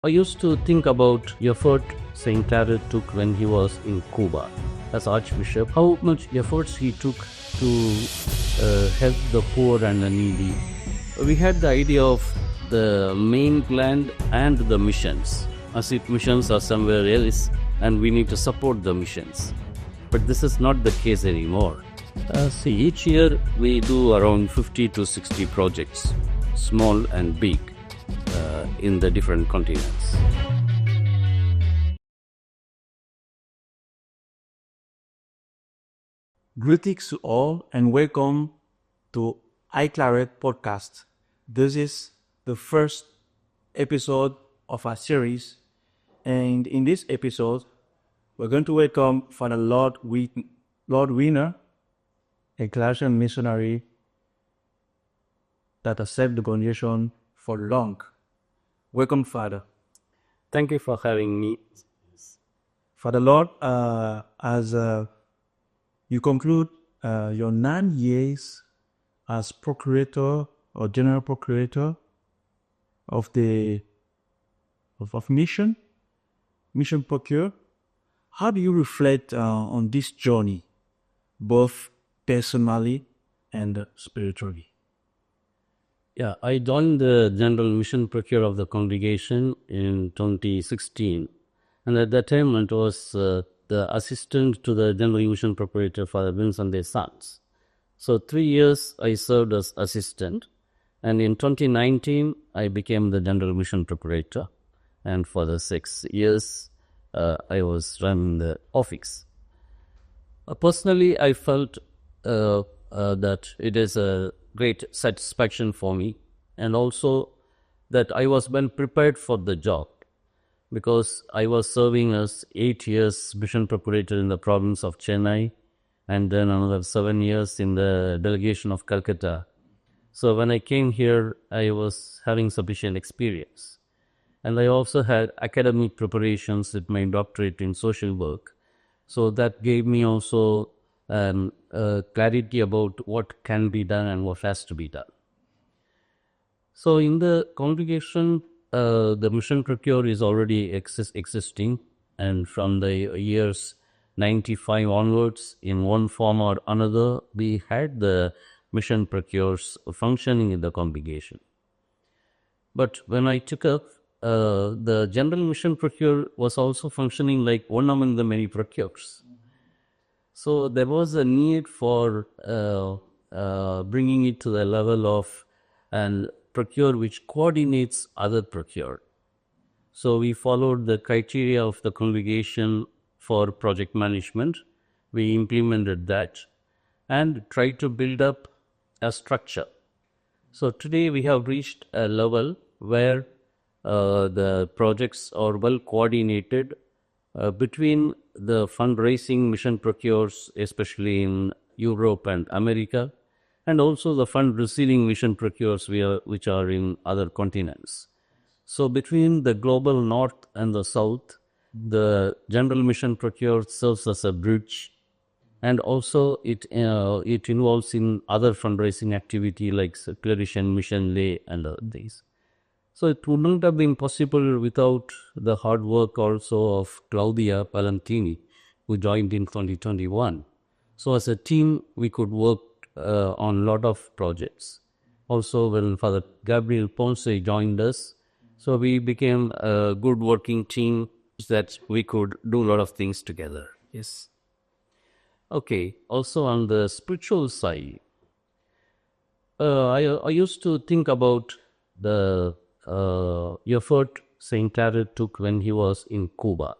I used to think about the effort St. Claret took when he was in Cuba as Archbishop, how much efforts he took to help the poor and the needy. We had the idea of the mainland and the missions, as if missions are somewhere else and we need to support the missions. But this is not the case anymore. See, each year we do around 50 to 60 projects, small and big, in the different continents. Greetings to all and welcome to iClaret podcast. This is the first episode of our series, and in this episode, we're going to welcome Father Lord Wiener, a Claretian missionary that has served the congregation for long. Welcome, Father. Thank you for having me. Father Lord, as you conclude your 9 years as procurator or general procurator of the of mission Procure. How do you reflect on this journey, both personally and spiritually? Yeah, I joined the General Mission Procure of the congregation in 2016. And at that time, it was the assistant to the General Mission Procurator, Father Vincent de Sons. So 3 years I served as assistant. And in 2019, I became the General Mission Procurator. And for the 6 years, I was running the office. Personally, I felt that it is a great satisfaction for me, and also that I was well prepared for the job, because I was serving as 8 years mission procurator in the province of Chennai, and then another 7 years in the delegation of Calcutta. So when I came here, I was having sufficient experience. And I also had academic preparations with my doctorate in social work. So that gave me also clarity about what can be done and what has to be done. So in the congregation, the Mission Procure is already existing, and from the years 95 onwards, in one form or another, we had the Mission Procures functioning in the congregation. But when I took up, the General Mission Procure was also functioning like one among the many procures. So there was a need for bringing it to the level of an procure which coordinates other procure. So we followed the criteria of the congregation for project management. We implemented that and tried to build up a structure. So today we have reached a level where the projects are well coordinated between the fundraising mission procures, especially in Europe and America, and also the fund receiving mission procures which are in other continents. So between the global north and the south, the general mission procure serves as a bridge, and also it involves in other fundraising activity like Claretian Mission Lay and other things. So it wouldn't have been possible without the hard work also of Claudia Palantini, who joined in 2021. So as a team, we could work on a lot of projects. Also, when Father Gabriel Ponce joined us, so we became a good working team that we could do a lot of things together. Yes. Okay. Also on the spiritual side, I used to think about the effort St. Claret took when he was in Cuba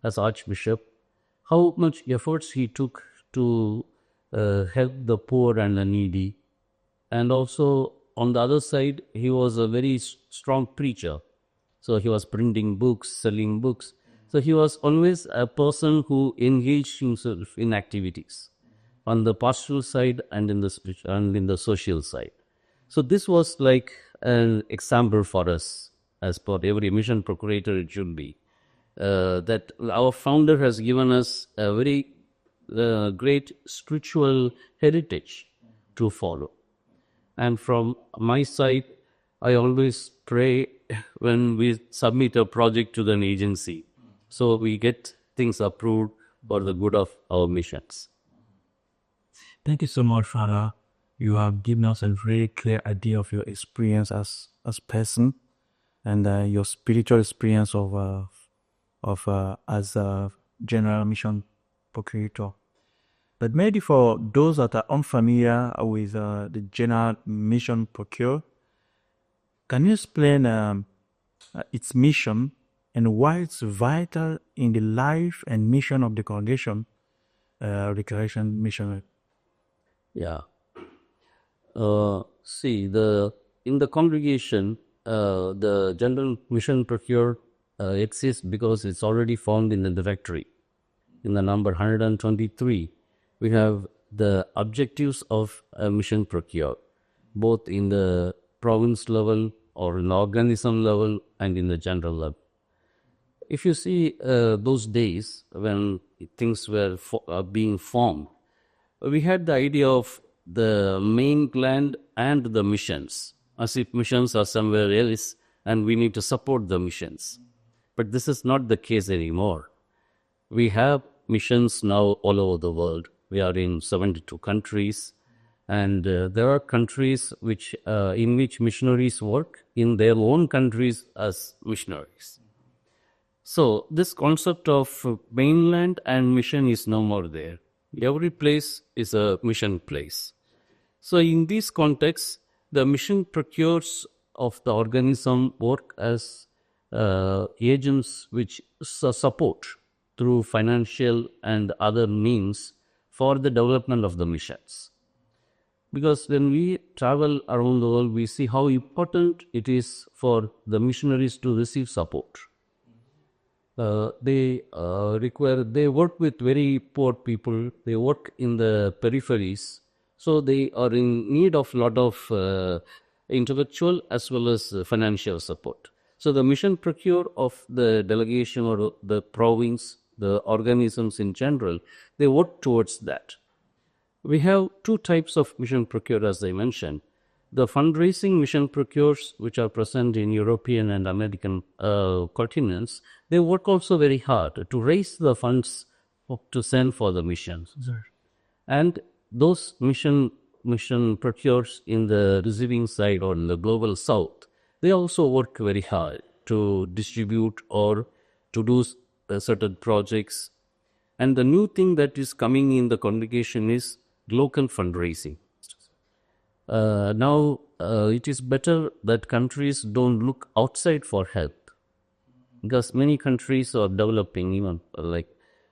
as Archbishop, how much efforts he took to help the poor and the needy. And also, on the other side, he was a very strong preacher. So he was printing books, selling books. So he was always a person who engaged himself in activities on the pastoral side and in the spiritual and in the social side. So this was like an example for us, as per every mission procurator it should be, that our founder has given us a very great spiritual heritage to follow. And from my side, I always pray when we submit a project to an agency. So we get things approved for the good of our missions. Thank you so much, Father. You have given us a very clear idea of your experience as person and your spiritual experience of as a general mission procurator. But maybe for those that are unfamiliar with the general mission procure, can you explain its mission and why it's vital in the life and mission of the congregation, the Claretian Missionary? Yeah. See, in the congregation, the general mission procure exists because it's already found in the directory. In the number 123, we have the objectives of a mission procure, both in the province level or in the organism level and in the general level. If you see those days when things were being formed, we had the idea of the mainland and the missions, as if missions are somewhere else and we need to support the missions. But this is not the case anymore. We have missions now all over the world. We are in 72 countries, and there are countries in which missionaries work in their own countries as missionaries. So this concept of mainland and mission is no more there. Every place is a mission place. So in these contexts, the mission procures of the organism work as agents which support through financial and other means for the development of the missions. Because when we travel around the world, we see how important it is for the missionaries to receive support. They work with very poor people, they work in the peripheries, so they are in need of a lot of intellectual as well as financial support. So the mission procure of the delegation or the province, the organisms in general, they work towards that. We have two types of mission procure, as I mentioned. The fundraising mission procures, which are present in European and American continents, they work also very hard to raise the funds to send for the missions. Sure. And those mission procures in the receiving side or in the global south, they also work very hard to distribute or to do certain projects. And the new thing that is coming in the congregation is local fundraising. Now, it is better that countries don't look outside for help, because many countries are developing, even like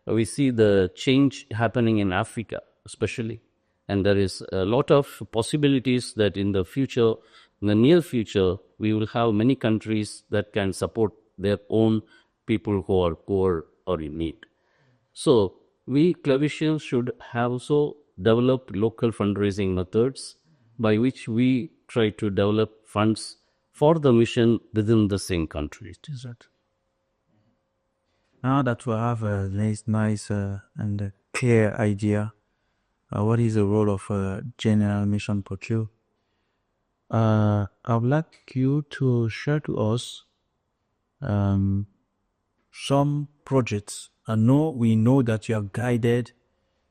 we see the change happening in Africa, especially. And there is a lot of possibilities that in the future, in the near future, we will have many countries that can support their own people who are poor or in need. So, we Claretians should have also develop local fundraising methods by which we try to develop funds for the mission within the same country. Is that? Now that we have a nice and clear idea, what is the role of general mission procure? I would like you to share to us some projects. We know that you have guided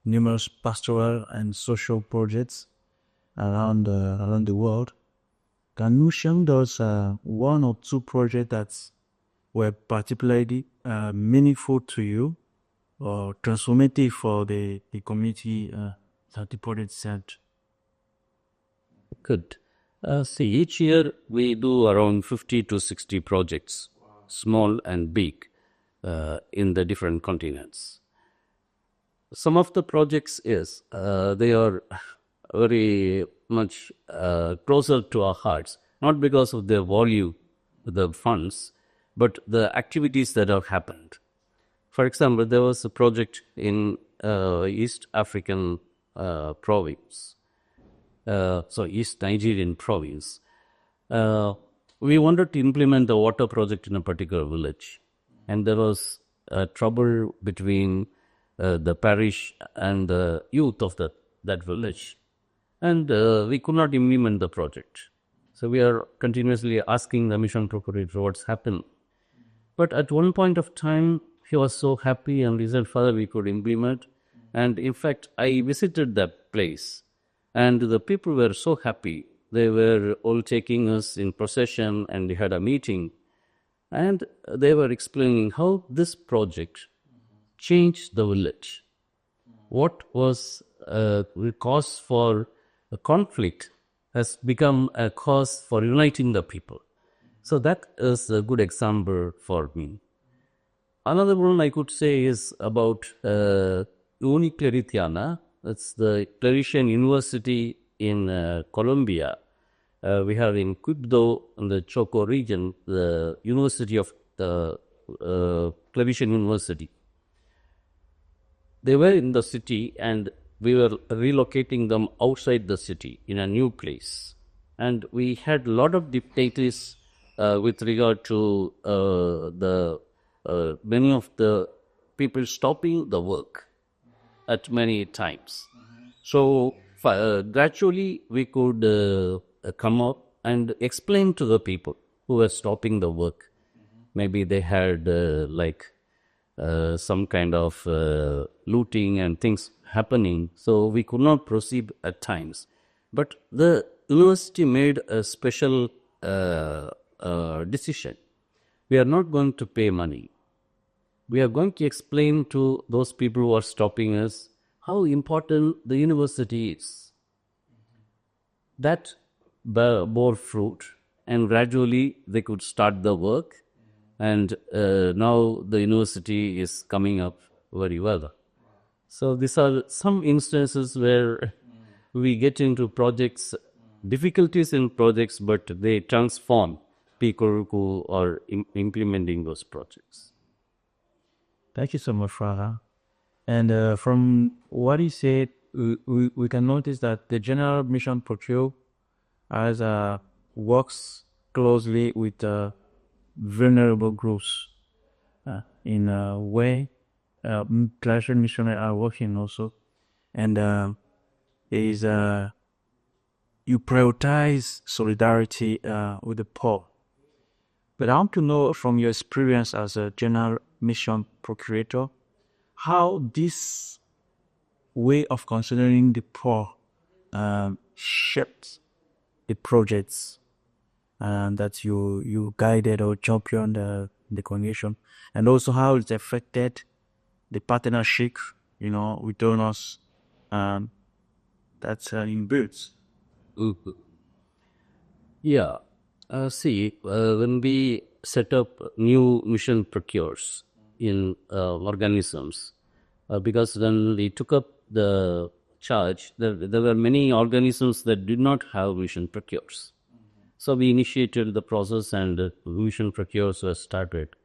numerous pastoral and social projects around the world. Can you share with us one or two projects that were particularly meaningful to you or transformative for the community that the project served? Good. See, each year we do around 50 to 60 projects, small and big, in the different continents. Some of the projects they are very much closer to our hearts, not because of their volume, the funds, but the activities that have happened. For example, there was a project in East African province, East Nigerian province. We wanted to implement a water project in a particular village, and there was trouble between the parish and the youth of that village, and we could not implement the project. So we are continuously asking the mission procurator what's happened. But at one point of time, he was so happy and he said, Father, we could implement. And in fact, I visited that place and the people were so happy. They were all taking us in procession and we had a meeting. And they were explaining how this project changed the village. What was a cause for a conflict has become a cause for uniting the people. So that is a good example for me. Another one I could say is about Uni Claretiana. That's the Claretian University in Colombia. We have in Quibdó, in the Choco region, the University of the Claretian University. They were in the city and we were relocating them outside the city in a new place. And we had a lot of difficulties with regard to the many of the people stopping the work at many times. So gradually we could come up and explain to the people who were stopping the work. Maybe they had some kind of looting and things happening, so we could not proceed at times. But the university made a special decision. We are not going to pay money. We are going to explain to those people who are stopping us how important the university is. That bore fruit, and gradually they could start the work, and now the university is coming up very well. So these are some instances where we get into projects, difficulties in projects, but they transform people who are implementing those projects. Thank you so much, Farah. And from what he said, we can notice that the General Mission Procure as works closely with vulnerable groups in a way Claretian Missionaries are working also. And is you prioritize solidarity with the poor. But I want to know from your experience as a general mission procurator, how this way of considering the poor shaped the projects that you guided or championed the congregation, and also how it affected the partnership, with donors that's in boots. Yeah. When we set up new mission procures in organisms, because when we took up the charge, there were many organisms that did not have mission procures. So we initiated the process and mission procures were started.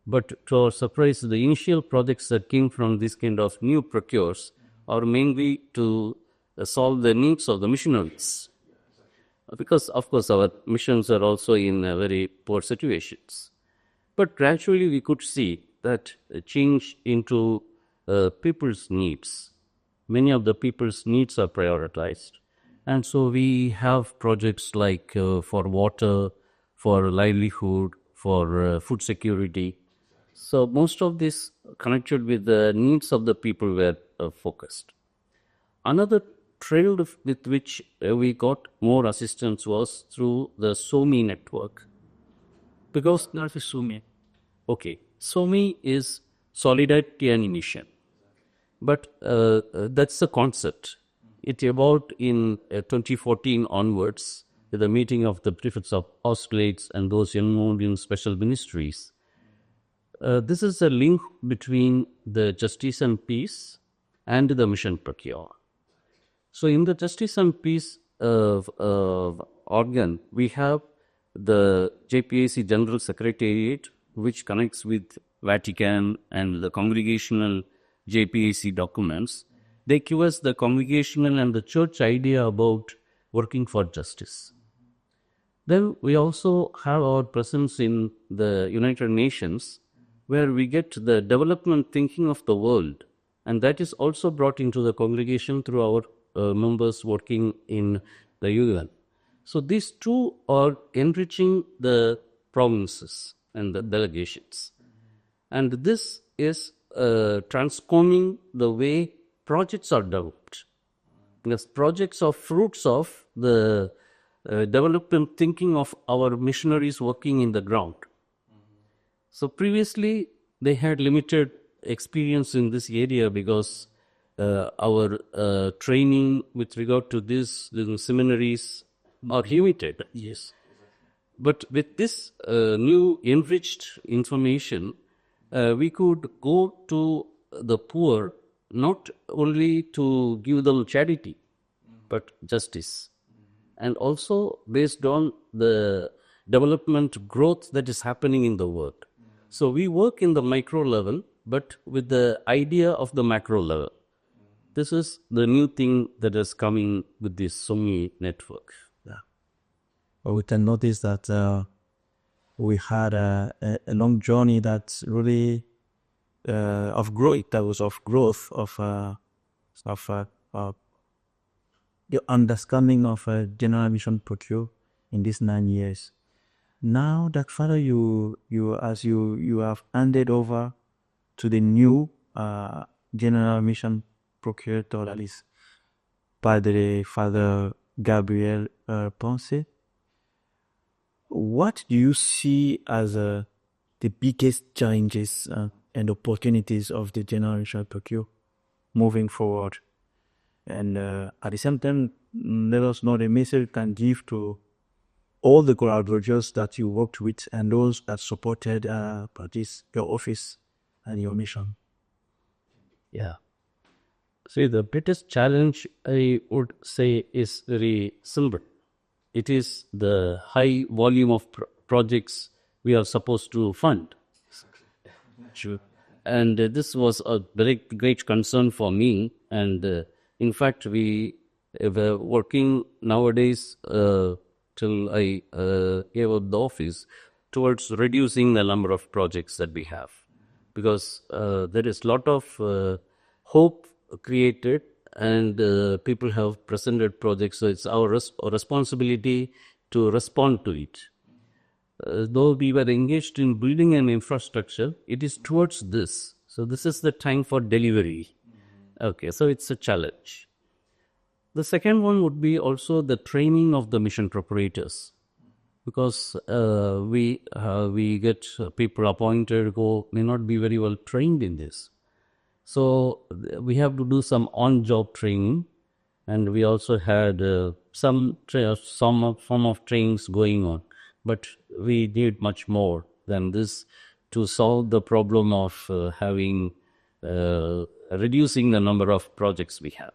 But to our surprise, the initial projects that came from this kind of new procures are mainly to solve the needs of the missionaries. Because, of course, our missions are also in very poor situations. But gradually we could see that change into people's needs. Many of the people's needs are prioritized. And so we have projects like for water, for livelihood, for food security. So most of this connected with the needs of the people were focused. Another trail with which we got more assistance was through the SOMI network. Because What is SUMI? okay, SOMI is Solidarity and Mission. But that's the concept. It evolved in 2014 onwards with the meeting of the prefects of apostolates and those involved in special ministries. This is a link between the Justice and Peace and the Mission Procure. So in the Justice and Peace organ, we have the JPAC General Secretariat, which connects with Vatican and the congregational JPAC documents. They give us the congregational and the church idea about working for justice. Then we also have our presence in the United Nations, where we get the development thinking of the world, and that is also brought into the congregation through our members working in the UN. So these two are enriching the provinces and the delegations. And this is transforming the way projects are developed. Because projects are fruits of the development thinking of our missionaries working in the ground. So previously, they had limited experience in this area because our training with regard to this, the seminaries are limited. Yes. But with this new enriched information, we could go to the poor not only to give them charity, but justice. And also based on the development growth that is happening in the world. So we work in the micro level, but with the idea of the macro level. This is the new thing that is coming with this Songi network. Yeah. Well, we can notice that we had a long journey that's really of growth. That was of growth of your understanding of general mission procure in these 9 years. Now that Father, you have handed over to the new general mission procurator, that is Father Gabriel Ponce. What do you see as the biggest challenges and opportunities of the general mission procure moving forward? And at the same time, let us know the message you can give to all the collaborators that you worked with and those that supported your office and your mission. Yeah. See, the biggest challenge I would say is very simple. It is the high volume of projects we are supposed to fund. Sure. And this was a very great concern for me. And in fact, we were working nowadays till I gave up the office towards reducing the number of projects that we have. Because there is a lot of hope created and people have presented projects. So it's our responsibility to respond to it. Though we were engaged in building an infrastructure, it is towards this. So this is the time for delivery. Okay, so it's a challenge. The second one would be also the training of the mission proprietors, because we get people appointed who may not be very well trained in this. So we have to do some on-job training, and we also had some form of trainings going on. But we need much more than this to solve the problem of reducing the number of projects we have.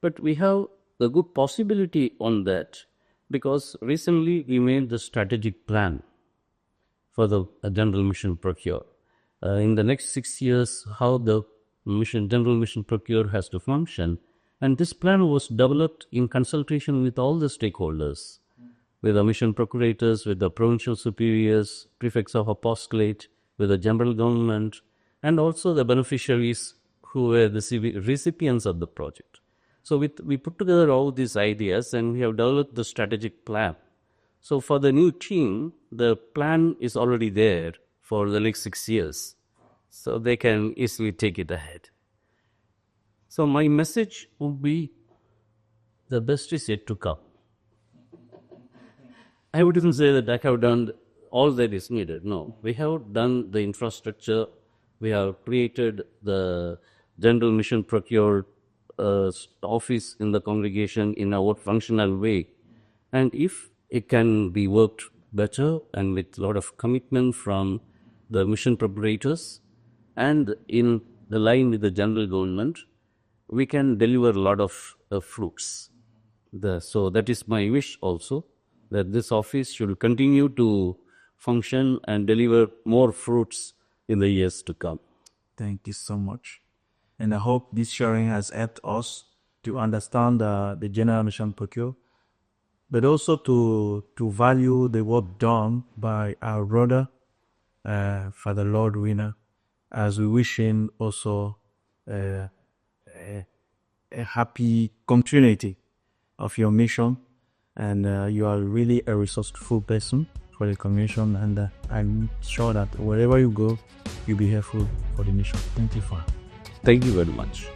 But we have a good possibility on that because recently we made the strategic plan for the general mission procure. In the next 6 years, how the general mission procure has to function. And this plan was developed in consultation with all the stakeholders, with the mission procurators, with the provincial superiors, prefects of apostolate, with the general government, and also the beneficiaries who were the recipients of the project. So we put together all these ideas and we have developed the strategic plan. So for the new team, the plan is already there for the next 6 years. So they can easily take it ahead. So my message would be, the best is yet to come. I wouldn't say that I have done all that is needed. No, we have done the infrastructure. We have created the general mission procure office in the congregation in a functional way. And if it can be worked better and with a lot of commitment from the mission preparators and in the line with the general government, we can deliver a lot of fruits. So that is my wish also, that this office should continue to function and deliver more fruits in the years to come. Thank you so much. And I hope this sharing has helped us to understand the general mission procure, but also to value the work done by our brother, Father Lord Winner, as we wish him also a happy continuity of your mission and you are really a resourceful person for the commission, and I'm sure that wherever you go, you'll be helpful for the mission. Thank you, Father. Thank you very much.